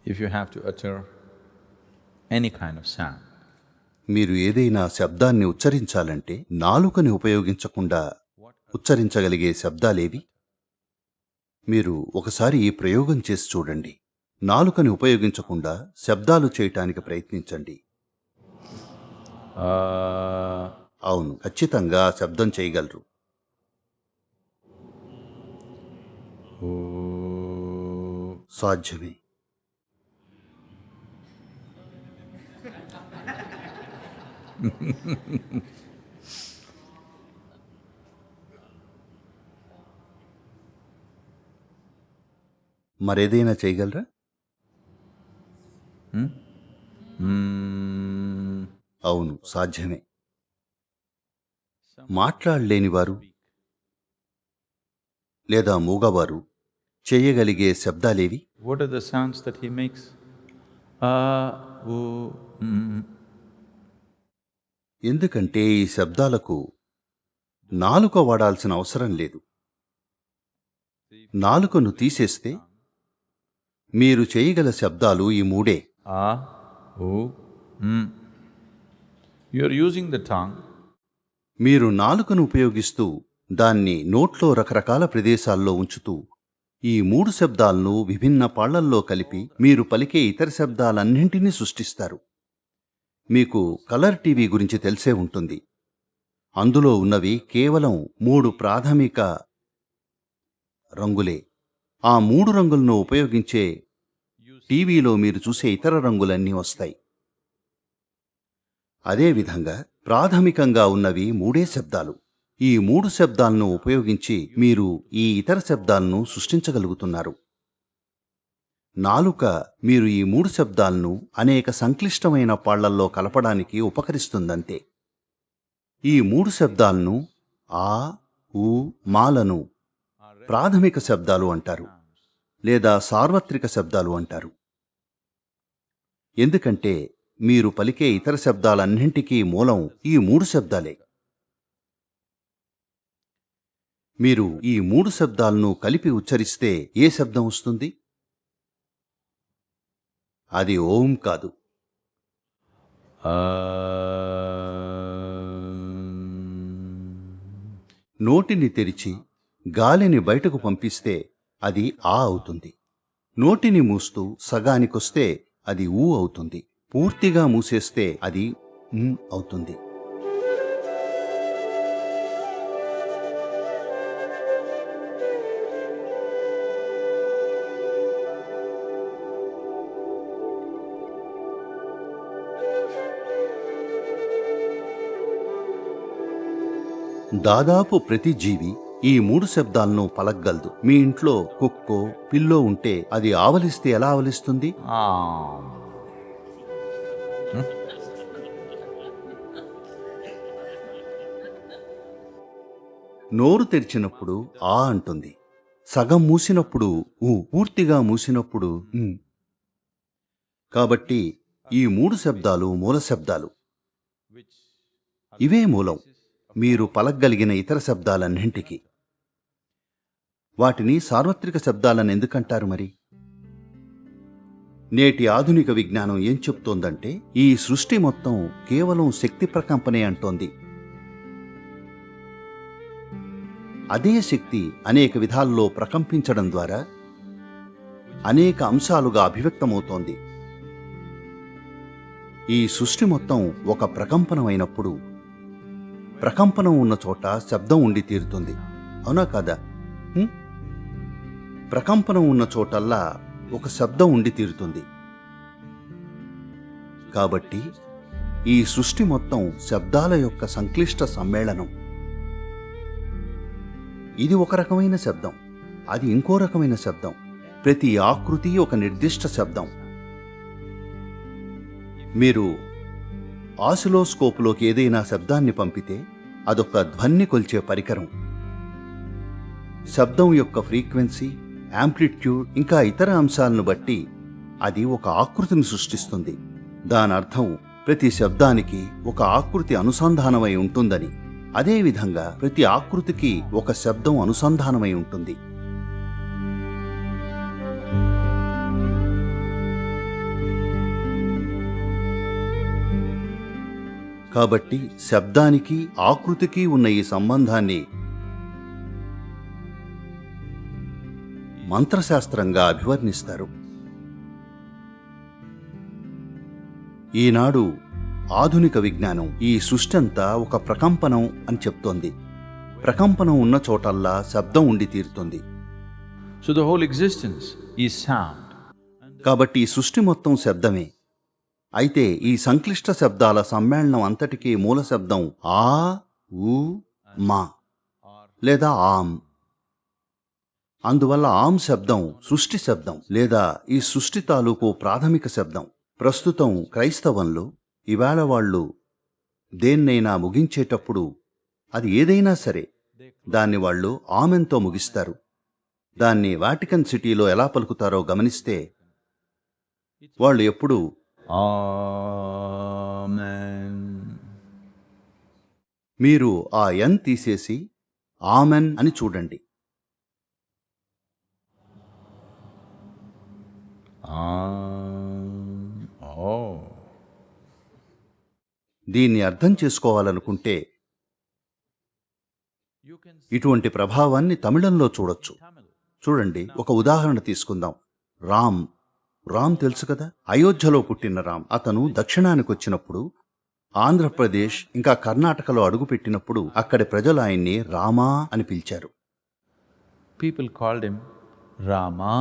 if you have to utter any kind of sound, మీరు ఏదైనా శబ్దాన్ని ఉచ్చరించాలంటే నాలుకని ఉపయోగించకుండా ఉచ్చరించగలిగే శబ్దాలేవి? మీరు ఒకసారి ఈ ప్రయోగం చేసి చూడండి. నాలుకని ఉపయోగించకుండా శబ్దాలు చేయటానికి ప్రయత్నించండి. అవును, ఖచ్చితంగా శబ్దం చేయగలరు. సాధ్యమే. మరేదైనా చేయగలరా? అవును, సాధ్యమే. మాట్లాడలేనివారు లేదా మూగవారు చేయగలిగే శబ్దాలేవి? what are the sounds that he makes? ఎందుకంటే ఈ శబ్దాలకు నాలుక వాడాల్సిన అవసరం లేదు. నాలుకను తీసేస్తే మీరు చేయగల శబ్దాలు ఈ మూడే. You are using the tongue. మీరు నాలుకను ఉపయోగిస్తూ దాన్ని నోట్లో రకరకాల ప్రదేశాల్లో ఉంచుతూ ఈ మూడు శబ్దాలను విభిన్న పాళ్లల్లో కలిపి మీరు పలికే ఇతర శబ్దాలన్నింటినీ సృష్టిస్తారు. మీకు కలర్ టీవీ గురించి తెలిసే ఉంటుంది. అందులో ఉన్నవి కేవలం 3 ప్రాథమిక రంగులే. ఆ 3 రంగులను ఉపయోగించే టీవీలో మీరు చూసే ఇతర రంగులన్నీ వస్తాయి. అదేవిధంగా ప్రాథమికంగా ఉన్నవి 3 శబ్దాలు. ఈ 3 శబ్దాలను ఉపయోగించి మీరు ఈ ఇతర శబ్దాలను సృష్టించగలుగుతున్నారు. నాలుక మీరు ఈ 3 శబ్దాలను అనేక సంక్లిష్టమైన పాళ్లల్లో కలపడానికి ఉపకరిస్తుందంతే. ఈ 3 శబ్దాలను ఆ, ఊ, మాలను ప్రాథమిక శబ్దాలు అంటారు లేదా సార్వత్రిక శబ్దాలు అంటారు. ఎందుకంటే మీరు పలికే ఇతర శబ్దాలన్నింటికీ మూలం ఈ 3 శబ్దాలే. మీరు ఈ 3 శబ్దాలను కలిపి ఉచ్చరిస్తే ఏ శబ్దం వస్తుంది? అది ఓం కాదు. నోటిని తెరిచి గాలిని బయటకు పంపిస్తే అది ఆ అవుతుంది. నోటిని మూస్తూ సగానికొస్తే అది ఊ అవుతుంది. పూర్తిగా మూసేస్తే అది అవుతుంది. దాదాపు ప్రతి జీవి ఈ 3 శబ్దాలను పలకగలదు. మీ ఇంట్లో కుక్కో పిల్లో ఉంటే అది ఆవలిస్తే ఎలా ఆవలిస్తుంది? నోరు తెరిచినప్పుడు ఆ అంటుంది. సగం మూసినప్పుడు ఊ, పూర్తిగా మూసినప్పుడు కాబట్టి ఈ 3 శబ్దాలు మూల శబ్దాలు. ఇవే మూలం మీరు పలకగలిగిన ఇతర శబ్దాలన్నింటికి. వాటిని సార్వత్రిక శబ్దాలని ఎందుకంటారు మరి? నేటి ఆధునిక విజ్ఞానం ఏం చెప్తోందంటే ఈ సృష్టి మొత్తం కేవలం శక్తి ప్రకంపనే అంటోంది. అదే శక్తి అనేక విధాల్లో ప్రకంపించడం ద్వారా అనేక అంశాలుగా అభివ్యక్తమవుతోంది. ఈ సృష్టి మొత్తం ఒక ప్రకంపనమైనప్పుడు ప్రకంపనం ఉన్న చోట శబ్దం ఉండి తీరుతుంది. అవునా కాదా? ప్రకంపనం ఉన్న చోటల్లా ఒక శబ్దం ఉండి తీరుతుంది. కాబట్టి ఈ సృష్టి మొత్తం శబ్దాల యొక్క సంక్లిష్ట సమ్మేళనం. ఇది ఒక రకమైన శబ్దం, అది ఇంకో రకమైన శబ్దం. ప్రతి ఆకృతి ఒక నిర్దిష్ట శబ్దం. మీరు ఆసిలోస్కోప్లోకి ఏదైనా శబ్దాన్ని పంపితే అదొక ధ్వని కొల్చే పరికరం. శబ్దం యొక్క ఫ్రీక్వెన్సీ, యాంప్లిట్యూడ్ ఇంకా ఇతర అంశాలను బట్టి అది ఒక ఆకృతిని సృష్టిస్తుంది. దానర్థం ప్రతి శబ్దానికి ఒక ఆకృతి అనుసంధానమై ఉంటుందని. అదేవిధంగా ప్రతి ఆకృతికి ఒక శబ్దం అనుసంధానమై ఉంటుంది. కాబట్టి శబ్దానికి ఆకృతికి ఉన్న ఈ సంబంధాన్ని మంత్రశాస్త్రంగా అభివర్ణిస్తారు. ఈనాడు ఆధునిక విజ్ఞానం ఈ సృష్టంతా ఒక ప్రకంపనం అని చెప్తోంది. ప్రకంపనం ఉన్న చోటల్లా శబ్దం ఉండి తీరుతుంది. So the whole existence is sound. కాబట్టి ఈ సృష్టి మొత్తం శబ్దమే. అయితే ఈ సంక్లిష్ట శబ్దాల సమ్మేళనం అంతటికీ మూల శబ్దం ఆ, ఊ, మా లేదా ఆమ్. అందువల్ల ఆమ్ శబ్దం సృష్టి శబ్దం లేదా ఈ సృష్టి తాలూకు ప్రాథమిక శబ్దం. ప్రస్తుతం క్రైస్తవంలో ఇవాళ వాళ్ళు దేన్నైనా ముగించేటప్పుడు అది ఏదైనా సరే దాన్ని వాళ్ళు ఆమెన్తో ముగిస్తారు. దాన్ని వాటికన్ సిటీలో ఎలా పలుకుతారో గమనిస్తే వాళ్ళు ఎప్పుడూ Amen. మీరు ఆ ఎన్ తీసేసి ఆమెన్ అని చూడండి. Oh. దీన్ని అర్థం చేసుకోవాలనుకుంటే ఇటువంటి ప్రభావాన్ని తమిళంలో చూడొచ్చు. చూడండి, ఒక ఉదాహరణ తీసుకుందాం. రామ్ తెలుసు కదా, అయోధ్యలో పుట్టిన రామ్. అతను దక్షిణానికి వచ్చినప్పుడు ఆంధ్రప్రదేశ్ ఇంకా కర్ణాటకలో అడుగుపెట్టినప్పుడు అక్కడి ప్రజలు ఆయన్ని రామా అని పిలిచారు. People called him Rama.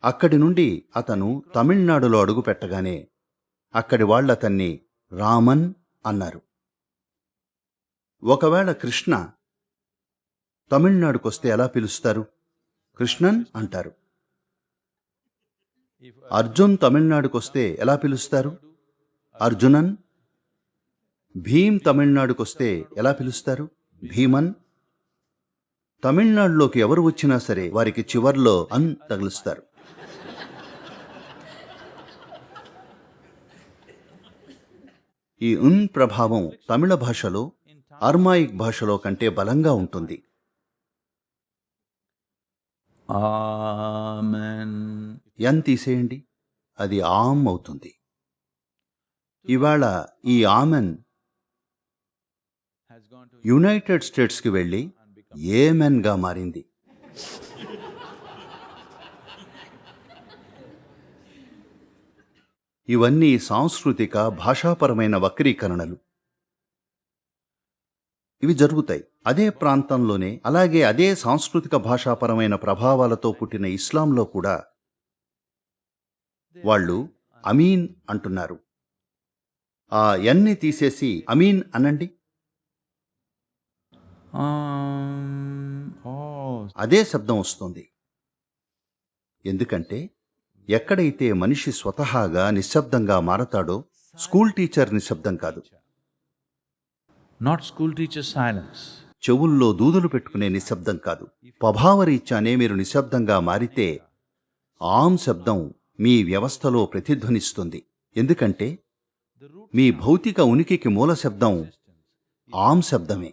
అక్కడి నుండి అతను తమిళనాడులో అడుగుపెట్టగానే అక్కడి వాళ్ళు అతన్ని రామన్ అన్నారు. ఒకవేళ కృష్ణ తమిళనాడుకొస్తే ఎలా పిలుస్తారు? కృష్ణన్ అంటారు. అర్జున్ తమిళనాడుకొస్తే ఎలా పిలుస్తారు? అర్జునన్. భీమ్ తమిళనాడుకొస్తే ఎలా పిలుస్తారు? భీమన్. తమిళనాడులోకి ఎవరు వచ్చినా సరే వారికి చివర్లో అన్ తగిలిస్తారు. ఈ ఉన్ ప్రభావం తమిళ భాషలో అర్మాయిక్ భాషలో కంటే బలంగా ఉంటుంది. Amen. ఎన్ తీసేయండి, అది ఆమ్ అవుతుంది. ఇవాళ ఈ ఆమెన్ యునైటెడ్ స్టేట్స్కి వెళ్ళి ఏమెన్గా మారింది. ఇవన్నీ సాంస్కృతిక భాషాపరమైన వక్రీకరణలు. ఇవి జరుగుతాయి. అదే ప్రాంతంలోనే అలాగే అదే సాంస్కృతిక భాషాపరమైన ప్రభావాలతో పుట్టిన ఇస్లాంలో కూడా వాళ్ళు అమీన్ అంటున్నారు. ఆ ఎన్ని తీసేసి అమీన్ అనండి, Oh. అదే శబ్దం వస్తుంది. ఎందుకంటే ఎక్కడైతే మనిషి స్వతహాగా నిశ్శబ్దంగా మారతాడో, స్కూల్ టీచర్ నిశ్శబ్దం కాదు, Not school teacher silence. చెవుల్లో దూదులు పెట్టుకునే నిశ్శబ్దం కాదు, స్వభావరీత్యానే మీరు నిశ్శబ్దంగా మారితే ఆమ్ శబ్దం మీ వ్యవస్థలో ప్రతిధ్వనిస్తుంది. ఎందుకంటే మీ భౌతిక ఉనికికి మూల శబ్దం ఆమ్ శబ్దమే.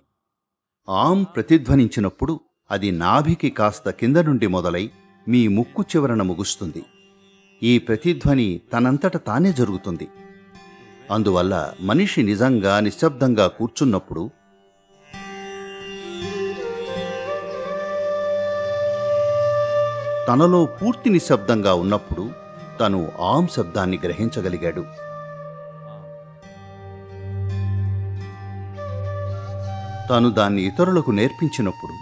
ఆమ్ ప్రతిధ్వనించినప్పుడు అది నాభికి కాస్త కింద నుండి మొదలై మీ ముక్కు చివరన ముగుస్తుంది. ఈ ప్రతిధ్వని తనంతట తానే జరుగుతుంది. అందువల్ల మనిషి నిజంగా నిశ్శబ్దంగా కూర్చున్నప్పుడు తనలో పూర్తి నిశ్శబ్దంగా ఉన్నప్పుడు తను ఆమ్ శబ్దాన్ని గ్రహించగలిగాడు. తాను దాన్ని ఇతరులకు నేర్పించినప్పుడు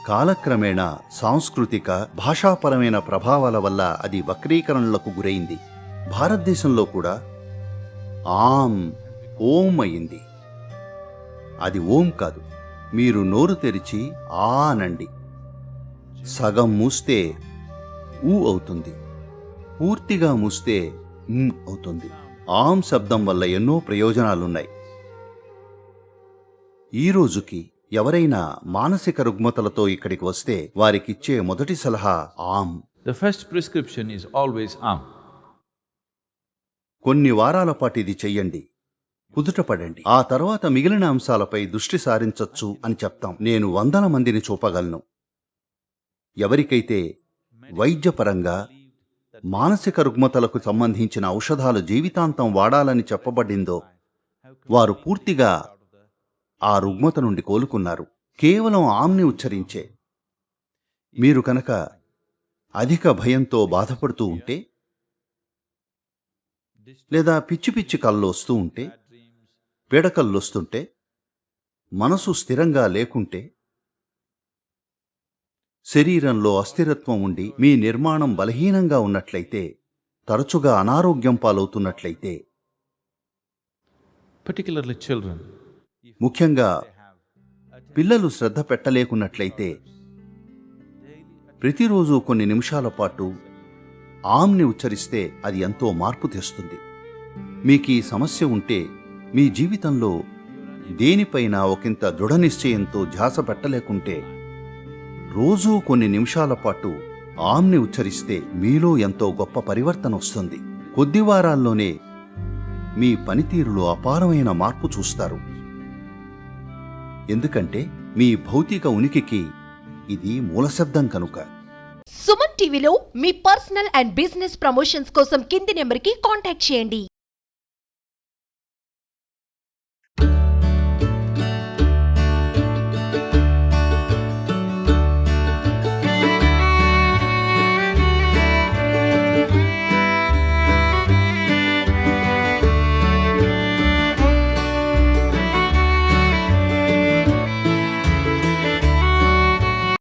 కాలక్రమేణా సాంస్కృతిక భాషాపరమైన ప్రభావాల వల్ల అది వక్రీకరణలకు గురైంది. భారతదేశంలో కూడా ఆమ్ ఓం అయింది. అది ఓం కాదు. మీరు నోరు తెరిచి ఆ అనండి. సగం మూస్తే ఊ అవుతుంది, పూర్తిగా మూస్తే అవుతుంది. ఆమ్ శబ్దం వల్ల ఎన్నో ప్రయోజనాలున్నాయి. ఈ రోజుకి ఎవరైనా మానసిక రుగ్మతలతో ఇక్కడికి వస్తే వారికిచ్చే మొదటి సలహా ఆమ్. The first prescription is always కొన్ని వారాల పాటు ఇది చెయ్యండి, కుదుటపడండి. ఆ తర్వాత మిగిలిన అంశాలపై దృష్టి సారించొచ్చు అని చెప్తాం. నేను వందల మందిని చూపగలను. ఎవరికైతే వైద్యపరంగా మానసిక రుగ్మతలకు సంబంధించిన ఔషధాలు జీవితాంతం వాడాలని చెప్పబడిందో వారు పూర్తిగా ఆ రుగ్మత నుండి కోలుకున్నారు. కేవలం ఆమ్ని ఉచ్చరించే. మీరు కనుక అధిక భయంతో బాధపడుతూ ఉంటే, లేదా పిచ్చి పిచ్చి కళ్ళొస్తూ ఉంటే, పీడకల్లొస్తుంటే, మనసు స్థిరంగా లేకుంటే, శరీరంలో అస్థిరత్వం ఉండి మీ నిర్మాణం బలహీనంగా ఉన్నట్లయితే, తరచుగా అనారోగ్యం పాలవుతున్నట్లయితే, particularly children, ముఖ్యంగా పిల్లలు శ్రద్ధ పెట్టలేకున్నట్లయితే, ప్రతిరోజు కొన్ని నిమిషాల పాటు ఆమ్ని ఉచ్చరిస్తే అది ఎంతో మార్పు తెస్తుంది. మీకు ఈ సమస్య ఉంటే, మీ జీవితంలో దేనిపైన ఒకంత దృఢ నిశ్చయంతో ధ్యాస పెట్టలేకుంటే, రోజూ కొన్ని నిమిషాల పాటు ఆమ్ని ఉచ్చరిస్తే మీలో ఎంతో గొప్ప పరివర్తన వస్తుంది. కొద్ది వారాల్లోనే మీ పనితీరులో అపారమైన మార్పు చూస్తారు. ఎందుకంటే మీ భౌతిక ఉనికికి ఇది మూలశబ్దం కనుక. సుమన్ టీవీలో మీ పర్సనల్ అండ్ బిజినెస్ ప్రమోషన్స్ కోసం కింది నెంబర్కి కాంటాక్ట్ చేయండి.